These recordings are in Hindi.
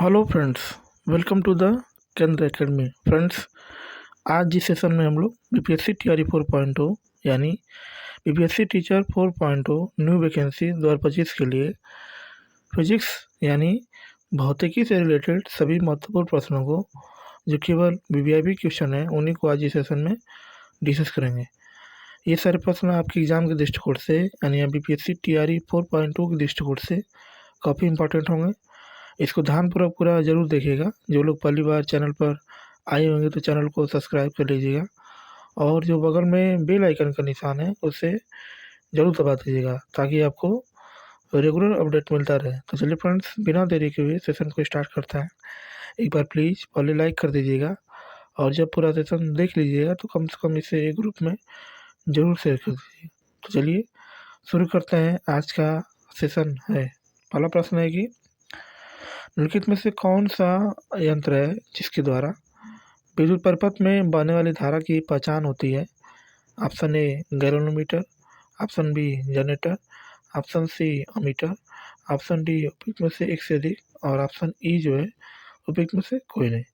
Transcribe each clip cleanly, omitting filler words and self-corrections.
Hello friends, welcome to the Kendra academy. Friends, आज जिस सेशन में हम लोग बीपीएससी टीआरई 4.0 यानी बीपीएससी टीचर 4.0 न्यू वैकेंसी 2025 के लिए फिजिक्स यानी भौतिकी से रिलेटेड सभी महत्वपूर्ण प्रश्नों को जो केवल वीवीआईपी क्वेश्चन है उन्हीं को आज इस सेशन में डिस्कस करेंगे। ये सारे प्रश्न आपके एग्जाम के दृष्टिकोण से यानी बीपीएससी टीआरई 4.2 के दृष्टिकोण से काफ़ी इंपॉर्टेंट होंगे। इसको ध्यानपूर्वक पूरा ज़रूर देखिएगा। जो लोग पहली बार चैनल पर आए होंगे तो चैनल को सब्सक्राइब कर लीजिएगा और जो बगल में बेल आइकन का निशान है उसे ज़रूर दबा दीजिएगा ताकि आपको रेगुलर अपडेट मिलता रहे। तो चलिए फ्रेंड्स, बिना देरी के हुए सेशन को स्टार्ट करते हैं। एक बार प्लीज़ पहले लाइक कर दीजिएगा और जब पूरा सेशन देख लीजिएगा तो कम से कम इसे एक ग्रुप में ज़रूर शेयर कर दीजिए। तो चलिए शुरू करते हैं। आज का सेशन है, पहला प्रश्न है कि निम्नलिखित में से कौन सा यंत्र है जिसके द्वारा विद्युत परिपथ में बहने वाली धारा की पहचान होती है। Option A galvanometer, option B generator, option C ammeter, option D उपयुक्त में से एक से अधिक और ऑप्शन ई जो है उपयुक्त में से कोई नहीं।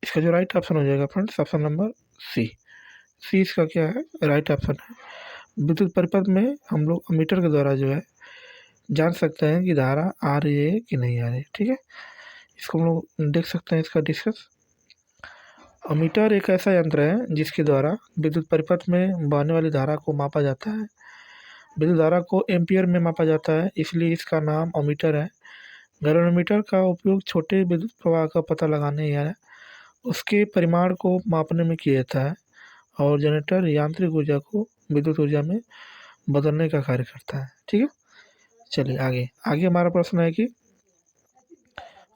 इसका जो राइट ऑप्शन हो जाएगा फ्रेंड्स, ऑप्शन नंबर सी। सी इसका क्या है, राइट ऑप्शन है। विद्युत परिपथ में हम लोग अमीटर के द्वारा जो है जान सकते हैं कि धारा आ रही है कि नहीं आ रही है। ठीक है, इसको हम लोग देख सकते हैं। इसका डिस्कस, अमीटर एक ऐसा यंत्र है जिसके द्वारा विद्युत परिपथ में बहने वाली धारा को मापा जाता है। विद्युत धारा को एम्पियर में मापा जाता है, इसलिए इसका नाम अमीटर है। गैल्वेनोमीटर का उपयोग छोटे विद्युत प्रवाह का पता लगाने या उसके परिमाण को मापने में किया जाता है और जनरेटर यांत्रिक ऊर्जा को विद्युत ऊर्जा में बदलने का कार्य करता है। ठीक है, चलिए आगे आगे हमारा प्रश्न है कि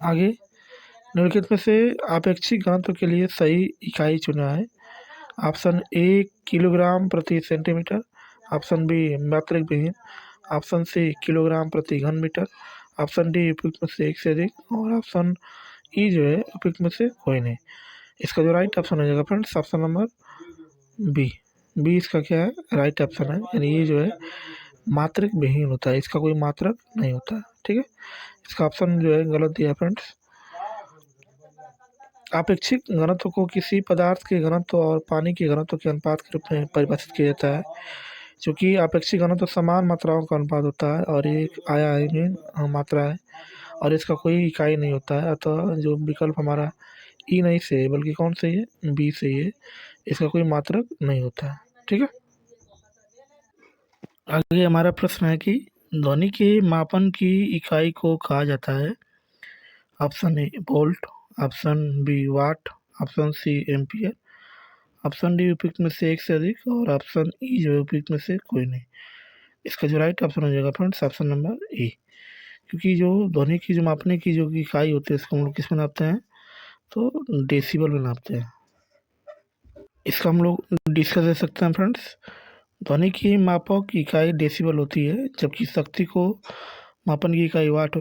आगे निम्नलिखित में से आपेक्षिक घनत्व के लिए सही इकाई चुना है। ऑप्शन ए किलोग्राम प्रति सेंटीमीटर, ऑप्शन बी मात्रक विहीन, ऑप्शन सी किलोग्राम प्रति घन मीटर, ऑप्शन डी उपयुक्त में से एक से अधिक और ऑप्शन ई जो है उपयुक्त में से कोई नहीं। इसका जो राइट ऑप्शन हो जाएगा friends, option number B. B इसका क्या है, राइट ऑप्शन है। यानी ये जो है मात्रक विहीन होता है, इसका कोई मात्रक नहीं होता है। ठीक है, इसका ऑप्शन जो है गलत दिया फ्रेंड्स। आपेक्षिक घनत्व को किसी पदार्थ के घनत्व और पानी के घनत्व के अनुपात के रूप में परिभाषित किया जाता है। चूँकि आपेक्षिक घनत्व समान मात्राओं का अनुपात होता है और ये एक आयामहीन मात्रा है और इसका कोई इकाई नहीं होता है, अतः जो विकल्प हमारा ई नहीं सही है बल्कि कौन सही है, बी सही है। इसका कोई मात्रक नहीं होता है। ठीक है, आगे हमारा प्रश्न है कि ध्वनि के मापन की इकाई को कहा जाता है। Option A volt, option B watt, option C ampere, option D उपयुक्त में से एक से अधिक और ऑप्शन ई जो है उपयुक्त में से कोई नहीं। इसका जो राइट ऑप्शन हो जाएगा फ्रेंड्स, ऑप्शन नंबर ए। क्योंकि जो ध्वनि की जो मापने की जो इकाई होती है इसको हम लोग किस में नापते हैं, तो डेसिबल में नापते हैं। इसका हम लोग डिस्कस दे सकते हैं फ्रेंड्स। ध्वनि की मापक इकाई डेसिबल होती है जबकि शक्ति को मापन की इकाई वाट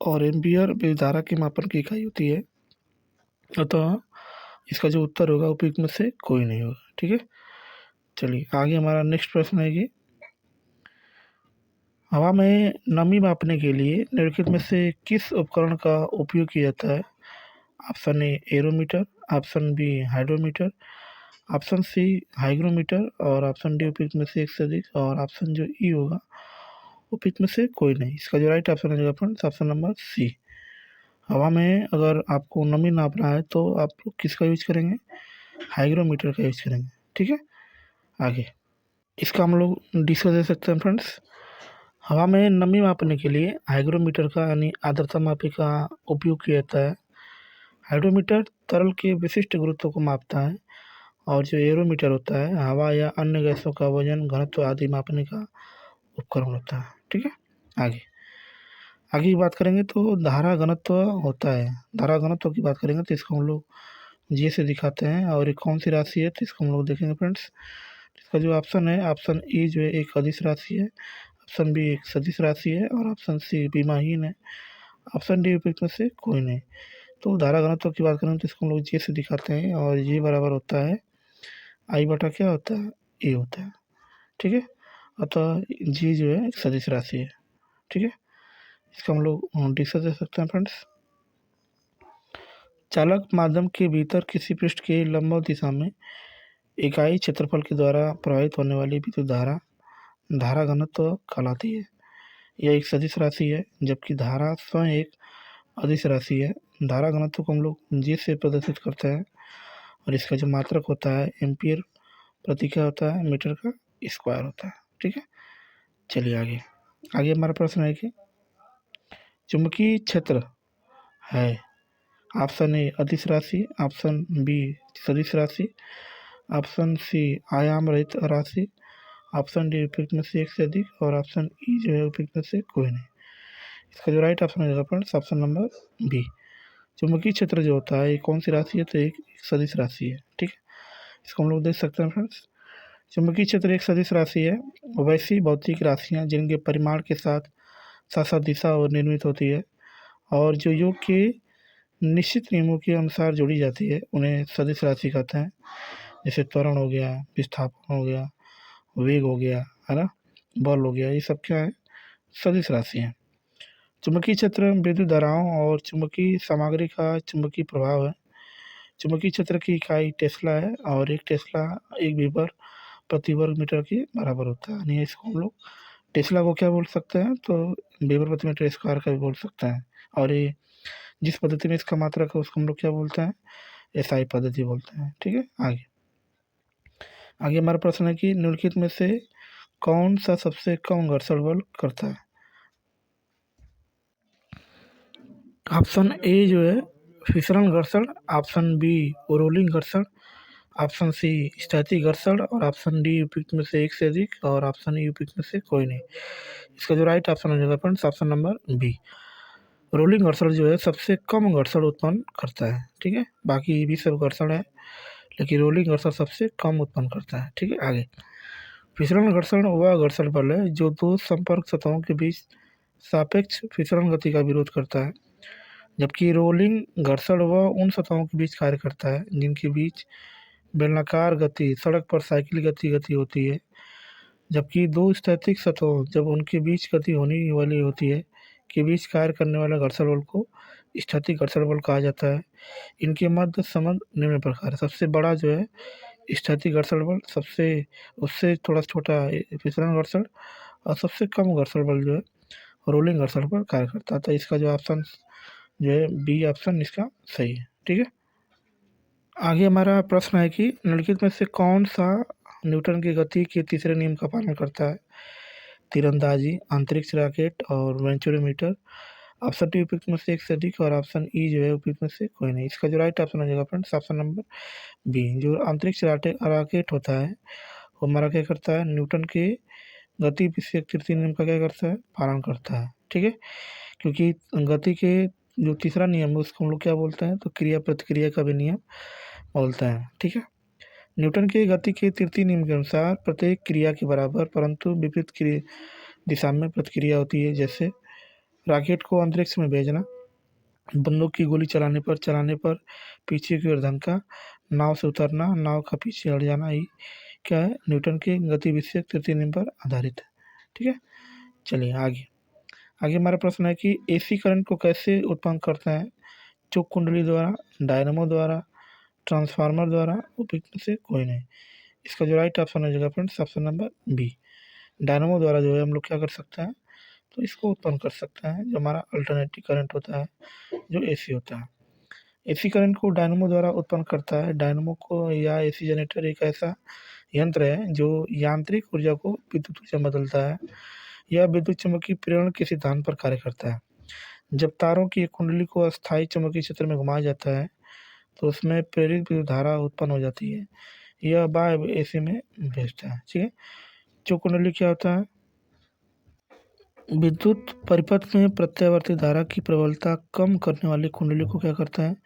और एम्पियर विद्युत धारा की मापन की इकाई होती है। अतः इसका जो उत्तर होगा उपयुक्त में से कोई नहीं होगा। ठीक है, चलिए आगे हमारा नेक्स्ट प्रश्न है कि हवा में नमी मापने के लिए निम्नलिखित में से किस उपकरण का उपयोग किया जाता है। Option A aerometer, option B hydrometer, option C hygrometer और ऑप्शन डी उपयुक्त में से एक से अधिक और ऑप्शन जो ई होगा उपयुक्त में से कोई नहीं। इसका जो राइट ऑप्शन हो जाएगा फ्रेंड्स, ऑप्शन नंबर सी। हवा में अगर आपको नमी नापना है तो आप लोग किसका यूज करेंगे, हाइग्रोमीटर का यूज करेंगे। ठीक है, आगे इसका हम लोग डिस्कस दे सकते हैं फ्रेंड्स। हवा में नमी मापने के लिए हाइग्रोमीटर का यानी आर्द्रता मापी का उपयोग किया जाता है। हाइड्रोमीटर तरल के विशिष्ट गुरुत्व को मापता है और जो एरोमीटर होता है हवा या अन्य गैसों का वजन, घनत्व आदि मापने का उपकरण होता है। ठीक है, आगे आगे की बात करेंगे तो धारा घनत्व होता है। धारा घनत्व की बात करेंगे तो इसको हम लोग जी से दिखाते हैं और ये कौन सी राशि है तो इसको हम लोग देखेंगे फ्रेंड्स। इसका जो ऑप्शन है, ऑप्शन ई जो है एक अदिश राशि है, ऑप्शन बी एक सदिश राशि है और ऑप्शन सी विमाहीन है, ऑप्शन डी उपयुक्त में से कोई नहीं। तो धारा घनत्व की बात करें तो इसको हम लोग जे से दिखाते हैं और ये बराबर होता है आई बटा क्या होता है, ए होता है। ठीक है, अतः जी जो है एक सदिश राशि है। ठीक है, इसका हम लोग डिस्कस दे सकते हैं फ्रेंड्स। चालक माध्यम के भीतर किसी पृष्ठ की लंबवत दिशा में इकाई क्षेत्रफल के द्वारा प्रवाहित होने वाली विद्युत धारा धारा घनत्व कहलाती है। यह एक सदिश राशि है, जबकि धारा स्वयं एक अदिश राशि है। धारा घनत्व को हम लोग जी से प्रदर्शित करते हैं और इसका जो मात्रक होता है एम्पियर प्रति क्या होता है, मीटर का स्क्वायर होता है। ठीक है, चलिए आगे। आगे हमारा प्रश्न है कि चुंबकीय क्षेत्र है ऑप्शन ए अदिश राशि, ऑप्शन बी सदिश राशि, ऑप्शन सी आयाम रहित राशि, ऑप्शन डी उपयुक्त में से एक से अधिक और ऑप्शन ई जो है उपयुक्त में से कोई नहीं। इसका जो राइट ऑप्शन हो जाएगा फ्रेंड्स ऑप्शन नंबर बी। चुंबकीय क्षेत्र जो होता है ये कौन सी राशि है, तो एक सदिश राशि है। ठीक है, इसको हम लोग देख सकते हैं फ्रेंड्स। चुंबकीय क्षेत्र एक सदिश राशि है। वैसी भौतिक राशियाँ जिनके परिमाण के साथ साथ साथ दिशा और निर्मित होती है और जो योग के निश्चित नियमों के अनुसार जोड़ी जाती है उन्हें सदिश राशि कहते हैं। जैसे त्वरण हो गया, विस्थापन हो गया, वेग हो गया, है ना, बल हो गया, ये सब क्या है, सदिश राशि है। चुंबकीय क्षेत्र विद्युत धाराओं और चुंबकीय सामग्री का चुंबकीय प्रभाव है। चुंबकीय क्षेत्र की इकाई टेस्ला है और एक टेस्ला एक वेबर प्रति वर्ग मीटर के बराबर होता है। यानी इसको हम लोग टेस्ला को क्या बोल सकते हैं, तो वेबर प्रति मीटर स्क्वायर का भी बोल सकते हैं। और ये जिस पद्धति में इसका मात्रक है उसको हम लोग क्या बोलते हैं, एसआई पद्धति बोलते हैं। ठीक है, आगे आगे हमारा प्रश्न है कि निम्नलिखित में से कौन सा सबसे कम घर्षण बल करता है। ऑप्शन ए जो है फिसलन घर्षण, ऑप्शन बी रोलिंग घर्षण, ऑप्शन सी स्थैतिक घर्षण और ऑप्शन डी उपयुक्त में से एक से अधिक और ऑप्शन ई उपयुक्त में से कोई नहीं। इसका जो राइट ऑप्शन हो जाएगा friends option number B. Rolling घर्षण जो है सबसे कम घर्षण उत्पन्न करता है। ठीक है, बाकी भी सब घर्षण है लेकिन रोलिंग घर्षण सबसे कम उत्पन्न करता है। ठीक है, आगे फिसलन घर्षण वह घर्षण बल है जो दो संपर्क सतहों के बीच सापेक्ष फिसलन गति का विरोध करता है, जबकि रोलिंग घर्षण वह उन सतहों के बीच कार्य करता है जिनके बीच बेलनाकार गति सड़क पर साइकिल गति गति होती है। जबकि दो स्थैतिक सतहों जब उनके बीच गति होने वाली होती है के बीच कार्य करने वाला घर्षण बल को स्थैतिक घर्षण बल कहा जाता है। इनके मध्य संबंध निम्न प्रकार है। सबसे बड़ा जो है स्थैतिक घर्षण बल, सबसे उससे थोड़ा छोटा फिसलन घर्षण और सबसे कम घर्षण बल जो है रोलिंग घर्षण पर कार्य करता है। तो इसका जो ऑप्शन जो है बी ऑप्शन इसका सही है। ठीक है, आगे हमारा प्रश्न है कि निम्नलिखित में से कौन सा न्यूटन की गति के तीसरे नियम का पालन करता है। तीरंदाजी, अंतरिक्ष रॉकेट और वेंचुरोमीटर। ऑप्शन डी उपयुक्त में से एक से अधिक और ऑप्शन ई जो है उपयुक्त में से कोई नहीं। इसका जो राइट ऑप्शन हो जाएगा फ्रेंड्स ऑप्शन नंबर बी। जो अंतरिक्ष रॉकेट होता है वो हमारा क्या करता है, न्यूटन के गति विषयक तृतीय नियम का क्या करता है, पालन करता है। ठीक है, क्योंकि गति के जो तीसरा नियम है उसको हम लोग क्या बोलते हैं, तो क्रिया प्रतिक्रिया का भी नियम बोलते हैं। ठीक है, न्यूटन के गति के तृतीय नियम के अनुसार प्रत्येक क्रिया के बराबर परंतु विपरीत दिशा में प्रतिक्रिया होती है। जैसे रॉकेट को अंतरिक्ष में भेजना, बंदूक की गोली चलाने पर पीछे की ओर धंका, नाव से उतरना, नाव का पीछे हट जाना, ही क्या है, न्यूटन के गति विषयक तृतीय नियम पर आधारित है। ठीक है, चलिए आगे आगे हमारा प्रश्न है कि एसी करंट को कैसे उत्पन्न करते हैं। चुंबक कुंडली द्वारा, डायनामो द्वारा, ट्रांसफार्मर द्वारा, उपयुक्त में से कोई नहीं। इसका जो राइट ऑप्शन हो जाएगा friends option number B. Dynamo द्वारा जो है हम लोग क्या कर सकते हैं, तो इसको उत्पन्न कर सकते हैं जो हमारा अल्टरनेटिव करंट होता है जो एसी होता है। एसी करंट को डायनामो द्वारा उत्पन्न करता है। डायनामो को या एसी जनरेटर एक ऐसा यंत्र है जो यांत्रिक ऊर्जा को विद्युत ऊर्जा में बदलता है। यह विद्युत चुम्बकीय प्रेरण के सिद्धांत पर कार्य करता है। जब तारों की एक कुंडली को अस्थायी चुंबकीय क्षेत्र में घुमाया जाता है तो उसमें प्रेरित विद्युत धारा उत्पन्न हो जाती है। यह बाह्य एसी में भेजता है। ठीक है, जो कुंडली क्या होता है, विद्युत परिपथ में प्रत्यावर्ती धारा की प्रबलता कम करने वाली कुंडली को क्या करते हैं,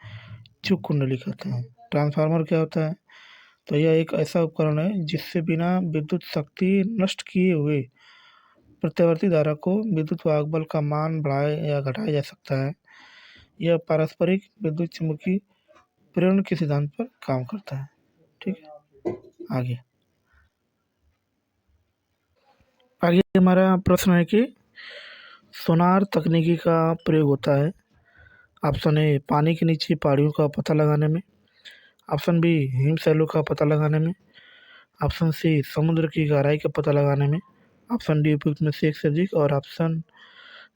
चुंबक कुंडली कहते हैं। ट्रांसफार्मर क्या होता है, तो यह एक ऐसा उपकरण है जिससे बिना विद्युत शक्ति नष्ट किए हुए प्रत्यावर्ती धारा को विद्युत वाहक बल का मान बढ़ाया या घटाया जा सकता है। यह पारस्परिक विद्युत चुम्बकीय प्रेरण के सिद्धांत पर काम करता है। ठीक है, आगे आगे हमारा प्रश्न है कि सोनार तकनीकी का प्रयोग होता है ऑप्शन ए पानी के नीचे पहाड़ियों का पता लगाने में। ऑप्शन बी हिमशैलों का पता लगाने में। ऑप्शन सी समुद्र की गहराई का पता लगाने में। ऑप्शन डी उपयुक्त में से एक से अधिक, और ऑप्शन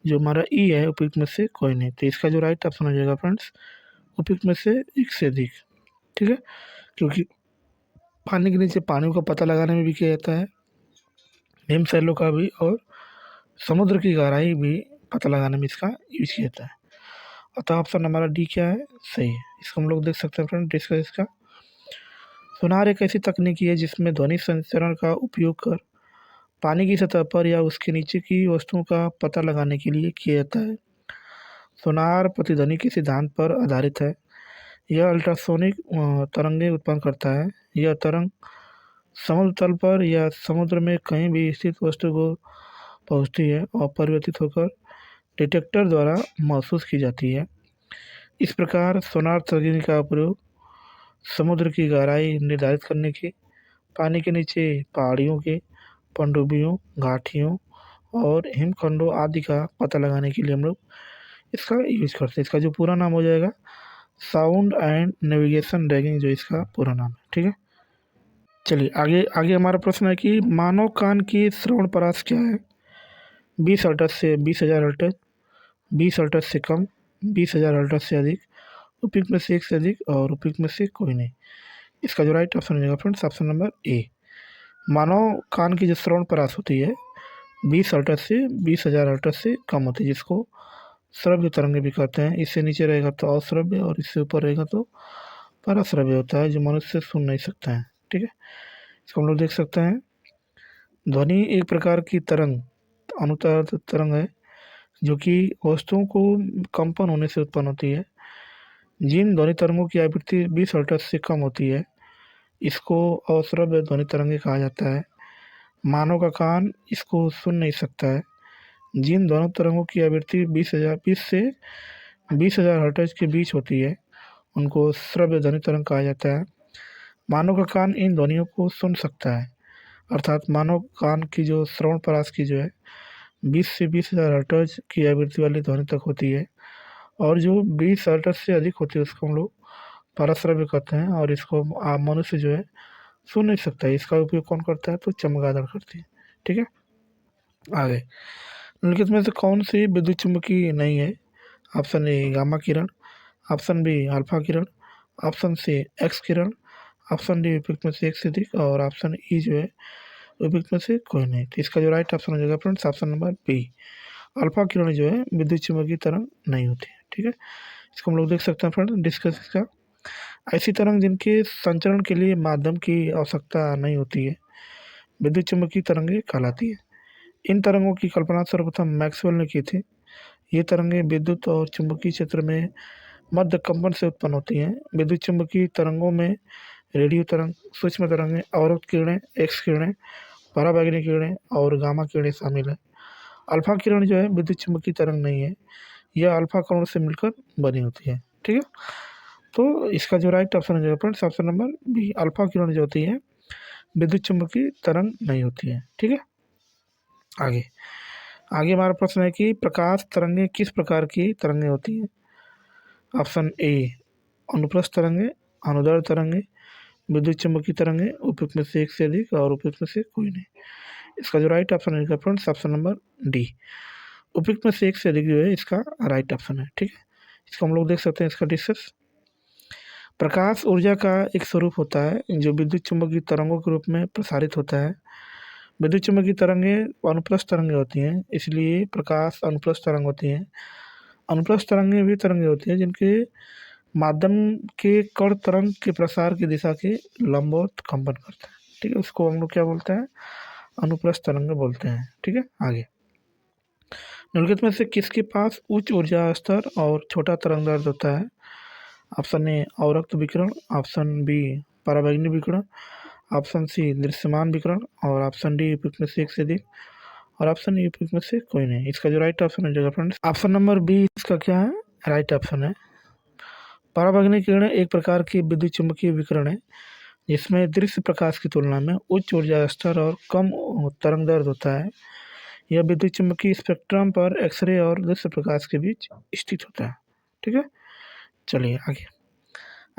जो हमारा ई है उपयुक्त में से कोई नहीं। तो इसका जो राइट ऑप्शन हो जाएगा फ्रेंड्स, उपयुक्त में से एक से अधिक। ठीक है, क्योंकि पानी के नीचे पानियों का पता लगाने में भी किया जाता है, हिमशैलों का भी, और समुद्र की गहराई भी पता लगाने में इसका यूज किया जाता है। अतः ऑप्शन हमारा डी क्या है, सही है। इसको हम लोग देख सकते हैं फ्रेंड डिस्कस इसका। सोनार एक ऐसी तकनीकी है जिसमें ध्वनि संचरण का उपयोग कर पानी की सतह पर या उसके नीचे की वस्तुओं का पता लगाने के लिए किया जाता है। सोनार प्रतिध्वनि के सिद्धांत पर आधारित है। यह अल्ट्रासोनिक तरंगें उत्पन्न करता है। यह तरंग समुद्र तल पर या समुद्र में कहीं भी स्थित वस्तु को पहुंचती है और परिवर्तित होकर डिटेक्टर द्वारा महसूस की जाती है। इस प्रकार सोनार तकनीक का प्रयोग समुद्र की गहराई निर्धारित करने की, पानी के नीचे पहाड़ियों के पनडुब्बियों, घाटियों और हिमखंडों आदि का पता लगाने के लिए हम लोग इसका यूज करते हैं। इसका जो पूरा नाम हो जाएगा साउंड एंड नेविगेशन रैगिंग, जो इसका पूरा नाम है। ठीक है, चलिए आगे आगे हमारा प्रश्न है कि मानव कान की श्रवण परास क्या है। 20 हर्ट्ज से 20,000 हर्ट्ज, 20 हर्ट्ज से कम, 20,000 हर्ट्ज से अधिक, उपयुक्त में से एक से अधिक, और उपयुक्त में से कोई नहीं। इसका जो राइट ऑप्शन हो जाएगा फ्रेंड्स, ऑप्शन नंबर ए। मानव कान की जो श्रवण परास होती है 20 हर्ट्ज से 20,000 हर्ट्ज से कम होती है, जिसको श्रव्य तरंगे भी कहते हैं। इससे नीचे रहेगा तो अश्रव्य, और इससे ऊपर रहेगा तो पराश्रव्य होता है, जो मनुष्य सुन नहीं सकता है। ठीक है, इसको हम लोग देख सकते हैं। ध्वनि एक प्रकार की तरंग, अनुनाद तरंग है, जो कि वस्तुओं को कंपन होने से उत्पन्न होती है। जिन ध्वनि तरंगों की आवृत्ति 20 हर्ट्ज से कम होती है, इसको अश्रव्य ध्वनि तरंगे कहा जाता है। मानव का कान इसको सुन नहीं सकता है। जिन ध्वनि तरंगों की आवृत्ति 20 से 20,000 हर्ट्ज के बीच होती है, उनको श्रव्य ध्वनि तरंग कहा जाता है। मानव का कान इन ध्वनियों को सुन सकता है, अर्थात मानव कान की जो श्रवण परास की जो है 20 से 20,000 हर्ट्ज की आवृत्ति वाली ध्वनि तक होती है, और जो 20 हर्ट्ज से अधिक होती है उसको हम लोग पराश्रव्य कहते हैं, और इसको मनुष्य जो है सुन नहीं सकता है। इसका उपयोग कौन करता है, तो चमगादड़ करती है। ठीक है, आगे निम्नलिखित में से कौन सी विद्युत चुम्बकीय नहीं है। ऑप्शन ए गामा किरण, ऑप्शन बी अल्फा किरण, ऑप्शन सी एक्स किरण, ऑप्शन डी उपयुक्त में से एक से अधिक, और ऑप्शन ई जो है उपयुक्त में से कोई नहीं। तो इसका जो राइट ऑप्शन हो जाएगा friends, option number B. Alpha किरण जो है विद्युत चुम्बकीय तरंग नहीं होती है। ठीक है, इसको हम लोग देख सकते हैं फ्रेंड्स डिस्कस इसका। ऐसी तरंग जिनके संचरण के लिए माध्यम की आवश्यकता नहीं होती है, विद्युत चुम्बकीय तरंगें कहलाती है। इन तरंगों की कल्पना सर्वप्रथम मैक्सवेल ने की थी। ये तरंगें विद्युत और चुंबकीय क्षेत्र में मध्य कंपन से उत्पन्न होती हैं। विद्युत चुंबकीय तरंगों में रेडियो तरंग, सूक्ष्म तरंगें, अवरोध किरणें, एक्स किरणें, पराबैंगनी किरणें और गामा किरणें शामिल हैं। अल्फा किरण जो है विद्युत चुंबकीय तरंग नहीं है, यह अल्फा कणों से मिलकर बनी होती है। ठीक है, तो इसका जो राइट ऑप्शन हो जाएगा friends, option number B. Alpha किरण जो होती है विद्युत चुंबकीय तरंग नहीं होती है। ठीक है, आगे आगे हमारा प्रश्न है कि प्रकाश तरंगें किस प्रकार की तरंगें होती हैं। ऑप्शन ए अनुप्रस्थ तरंगें, अनुदैर्ध्य तरंगें, विद्युत चुम्बकीय तरंगें, उपयुक्त में से एक से अधिक, और उपयुक्त में से कोई नहीं। इसका जो राइट ऑप्शन है फ्रेंड्स, ऑप्शन नंबर डी। उपयुक्त में से एक से अधिक जो है इसका राइट ऑप्शन है। ठीक है, इसको हम लोग देख सकते हैं इसका डिस्कस। प्रकाश ऊर्जा का एक स्वरूप होता है जो विद्युत चुम्बकीय तरंगों के रूप में प्रसारित होता है। विद्युत चुम्बकीय तरंगें अनुप्रस्थ तरंगें होती हैं, इसलिए प्रकाश अनुप्रस्थ तरंग होती हैं। अनुप्रस्थ तरंगें भी तरंगें होती हैं जिनके माध्यम के कण तरंग के प्रसार की दिशा के लंबवत कंपन करते हैं। ठीक है, उसको हम लोग क्या बोलते हैं, अनुप्रस्थ तरंग बोलते हैं। ठीक है, आगे निम्नलिखित में से किसके पास उच्च ऊर्जा स्तर और छोटा तरंगदैर्ध्य होता है। ऑप्शन ए अवरक्त विकिरण, ऑप्शन बी पराबैंगनी विकिरण, ऑप्शन सी दृश्यमान विकिरण, और ऑप्शन डी उपयुक्त में से एक से अधिक, और ऑप्शन ई उपयुक्त में से कोई नहीं। इसका जो राइट ऑप्शन हो जाएगा फ्रेंड्स, ऑप्शन नंबर बी इसका क्या है, राइट ऑप्शन है। पराबैंगनी किरण एक प्रकार की विद्युत चुम्बकीय विकिरण है जिसमें दृश्य प्रकाश की तुलना में उच्च ऊर्जा स्तर और कम तरंगदैर्ध्य होता है। यह विद्युत चुम्बकीय स्पेक्ट्रम पर एक्सरे और दृश्य प्रकाश के बीच स्थित होता है। ठीक है, चलिए आगे।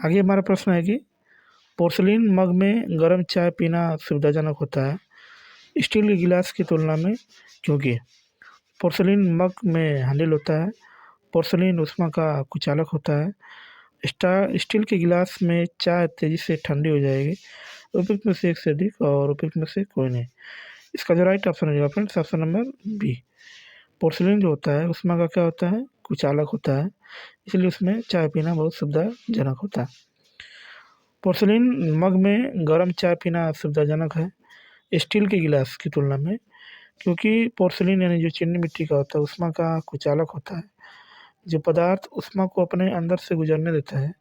आगे हमारा प्रश्न है कि पोर्सिलीन मग में गर्म चाय पीना सुविधाजनक होता है स्टील के गिलास की तुलना में, क्योंकि पोर्सिलीन मग में हैंडल होता है, पोर्सिलीन ऊष्मा का कुचालक होता है, स्टील के गिलास में चाय तेजी से ठंडी हो जाएगी। उपयुक्त में से एक से अधिक और उपयुक्त में से कोई नहीं। इसका जो राइट ऑप्शन हो जाएगा friends option number B. Porcelain जो होता है ऊष्मा का क्या होता है, कुचालक होता है, इसलिए उसमें चाय पीना बहुत सुविधाजनक होता है। पोर्सिलीन मग में गर्म चाय पीना सुविधाजनक है स्टील के गिलास की तुलना में, क्योंकि पोर्सिलीन यानी जो चीनी मिट्टी का होता है ऊष्मा का कुचालक होता है। जो पदार्थ ऊष्मा को अपने अंदर से गुजरने देता है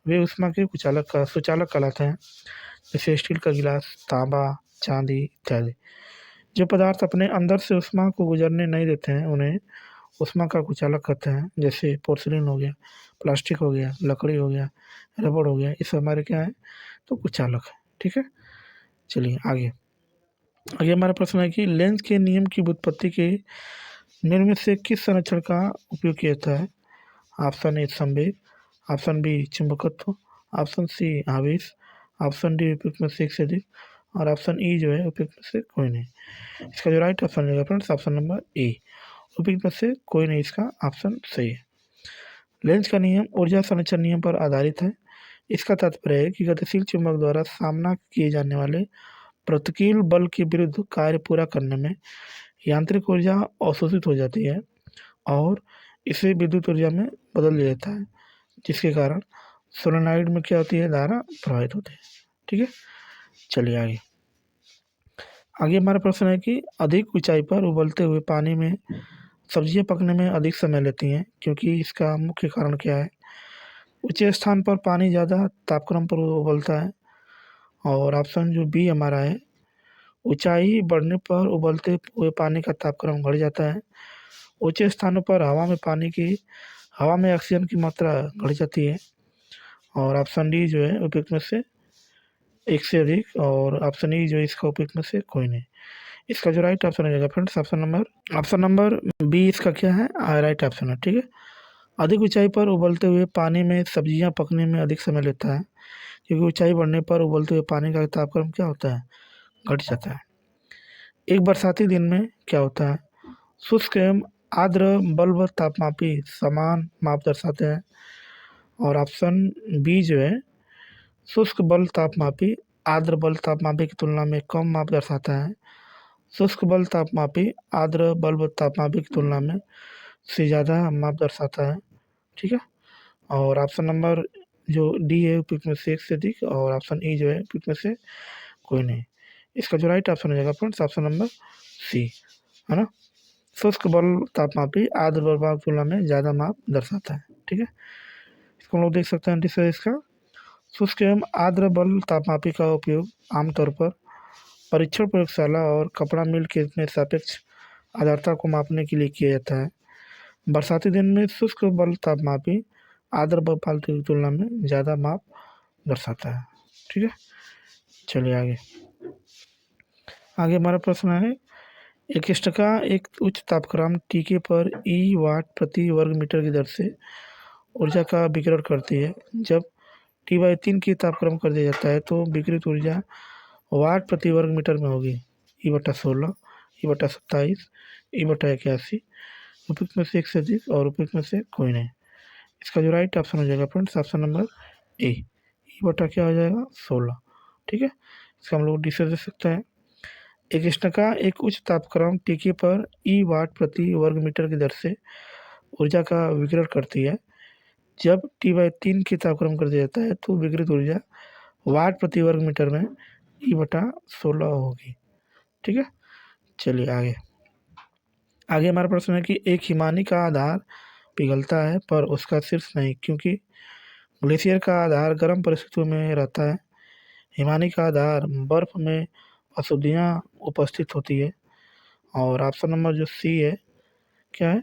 वे ऊष्मा के सुचालक कहलाते हैं, जैसे स्टील का गिलास, तांबा, चांदी इत्यादि। जो पदार्थ अपने अंदर से ऊष्मा को गुजरने नहीं देते हैं उन्हें ऊष्मा का कुचालक कहते हैं, जैसे पोर्सिलीन हो गया, प्लास्टिक हो गया, लकड़ी हो गया, रबड़ हो गया, ये सब हमारे क्या है तो कुचालक है। ठीक है, चलिए आगे। आगे हमारा प्रश्न है कि लेंस के नियम की व्युत्पत्ति के निम्न में से किस संरक्षण का उपयोग किया जाता है। ऑप्शन ए संवेग, ऑप्शन बी चुंबकत्व, ऑप्शन सी आवेश, ऑप्शन डी उपयुक्त में से एक से अधिक और ऑप्शन ई जो है उपयुक्त में से कोई नहीं। इसका जो राइट ऑप्शन रहेगा फ्रेंड्स ऑप्शन नंबर ए, उपयुक्त में से कोई नहीं, इसका ऑप्शन सही है। लेंस का नियम ऊर्जा संरक्षण नियम पर आधारित है। इसका तात्पर्य है कि गतिशील चुंबक द्वारा सामना किए जाने वाले प्रतिकूल बल के विरुद्ध कार्य पूरा करने में यांत्रिक ऊर्जा अवशोषित हो जाती है और इसे विद्युत ऊर्जा में बदल दिया जाता है, जिसके कारण सोलेनॉइड में क्या होती है, धारा प्रवाहित होती है। ठीक है, चलिए आगे। आगे हमारा प्रश्न है कि अधिक ऊंचाई पर उबलते हुए पानी में सब्जियां पकने में अधिक समय लेती हैं, क्योंकि इसका मुख्य कारण क्या है। ऊंचे स्थान पर पानी ज़्यादा तापक्रम पर उबलता है और ऑप्शन जो बी हमारा है, ऊंचाई बढ़ने पर उबलते हुए पानी का तापक्रम बढ़ जाता है। ऊंचे स्थानों पर हवा में ऑक्सीजन की मात्रा घट जाती है और ऑप्शन डी जो है उपयुक्त में से एक से अधिक और ऑप्शन ई जो इसका उपयुक्त में से कोई नहीं। इसका जो राइट ऑप्शन रहेगा फ्रेंड्स ऑप्शन नंबर बी इसका क्या है, राइट ऑप्शन है। ठीक है, अधिक ऊंचाई पर उबलते हुए पानी में सब्जियां पकने में अधिक समय लेता है, क्योंकि ऊंचाई बढ़ने पर उबलते हुए पानी का तापक्रम क्या होता है, घट जाता है। एक बरसाती दिन में क्या होता है, शुष्क एवं आर्द्र बल्ब तापमापी समान माप दर्शाते हैं और ऑप्शन बी जो है शुष्क बल तापमापी आर्द्र बल तापमापी की तुलना में कम माप दर्शाता है। शुष्क बल तापमापी आर्द्र बल्ब तापमापी की तुलना में से ज़्यादा माप दर्शाता है। ठीक है, और ऑप्शन नंबर जो डी है उपयुक्त में से एक से अधिक और ऑप्शन ई जो है उपयुक्त में से कोई नहीं। इसका जो राइट ऑप्शन हो जाएगा फ्रेंड्स ऑप्शन नंबर सी, है ना। शुष्क बल तापमापी आर्द्र बल की तुलना में ज़्यादा माप दर्शाता है। ठीक है, इसको हम लोग देख सकते हैं डिस्प्ले इसका। शुष्क एवं आर्द्र बल तापमापी का उपयोग आमतौर पर परीक्षण प्रयोगशाला और कपड़ा मिल के में सापेक्ष आर्द्रता को मापने के लिए किया जाता है। बरसाती दिन में शुष्क बल तापमापी आर्द्र बल पालतू की तुलना में ज़्यादा माप दर्शाता है। ठीक है, चलिए आगे। आगे हमारा प्रश्न है, एक स्टका एक उच्च तापक्रम टीके पर ई वाट प्रति वर्ग मीटर की दर से ऊर्जा का विकिरण करती है। जब T/3 की तापक्रम कर दिया जाता है तो विकिरित ऊर्जा वाट प्रति वर्ग मीटर में होगी E/16, E/27, E/81। उपयुक्त में से एक से अधिक और उपयुक्त में से कोई नहीं। इसका जो राइट ऑप्शन हो जाएगा friends option number A, E/ क्या हो जाएगा 16। ठीक है, इसका हम लोग डी से दे सकते हैं। एक स्टका एक उच्च तापक्रम टीके पर ई वाट प्रति वर्ग मीटर की दर से ऊर्जा का विकिरण करती है। जब T/3 की तापक्रम कर दिया जाता है तो विकिरित ऊर्जा वाट प्रति वर्ग मीटर में E/16 होगी। ठीक है, चलिए आगे। आगे हमारा प्रश्न है कि एक हिमानी का आधार पिघलता है पर उसका शीर्ष नहीं, क्योंकि ग्लेशियर का आधार गर्म परिस्थितियों में रहता है। हिमानी का आधार बर्फ में अशुद्धियाँ उपस्थित होती है और ऑप्शन नंबर जो सी है क्या है,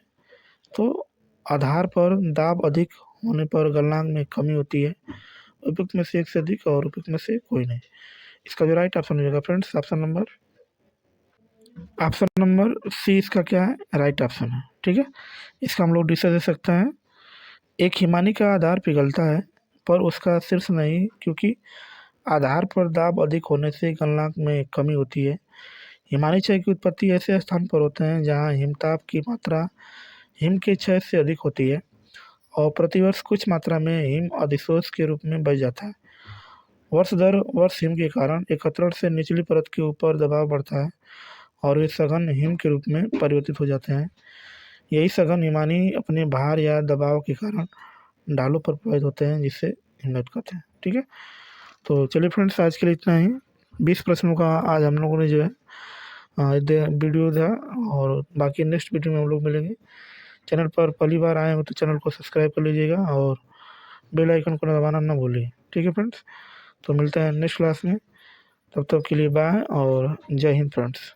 तो आधार पर दाब अधिक होने पर गलनांक में कमी होती है। उपयुक्त में से एक से अधिक और उपयुक्त में से कोई नहीं। इसका जो राइट ऑप्शन हो जाएगा फ्रेंड्स ऑप्शन नंबर सी इसका क्या है, राइट ऑप्शन है। ठीक है, इसका हम लोग डी से दे सकते हैं। एक हिमानी का आधार पिघलता है पर उसका शीर्ष नहीं, क्योंकि आधार पर दाब अधिक होने से गलनांक में कमी होती है। हिमानी क्षय की उत्पत्ति ऐसे स्थान पर होते हैं जहाँ हिमताप की मात्रा हिम के क्षय से अधिक होती है और प्रतिवर्ष कुछ मात्रा में हिम अधिशोष के रूप में बच जाता है। वर्ष दर वर्ष हिम के कारण एकत्रण से निचली परत के ऊपर दबाव बढ़ता है और वे सघन हिम के रूप में परिवर्तित हो जाते हैं। यही सघन हिमानी अपने भार या दबाव के कारण ढालों पर प्रभावित होते हैं, जिससे हिमनद कहते हैं। ठीक है, तो चलिए फ्रेंड्स, आज के लिए इतना ही। 20 प्रश्नों का आज हम लोगों ने जो है वीडियो था, और बाकी नेक्स्ट वीडियो में हम लोग मिलेंगे। चैनल पर पहली बार आए हो तो चैनल को सब्सक्राइब कर लीजिएगा और बेल आइकन को दबाना ना भूलिए। ठीक है फ्रेंड्स, तो मिलते हैं नेक्स्ट क्लास में। तब तक के लिए बाय और जय हिंद फ्रेंड्स।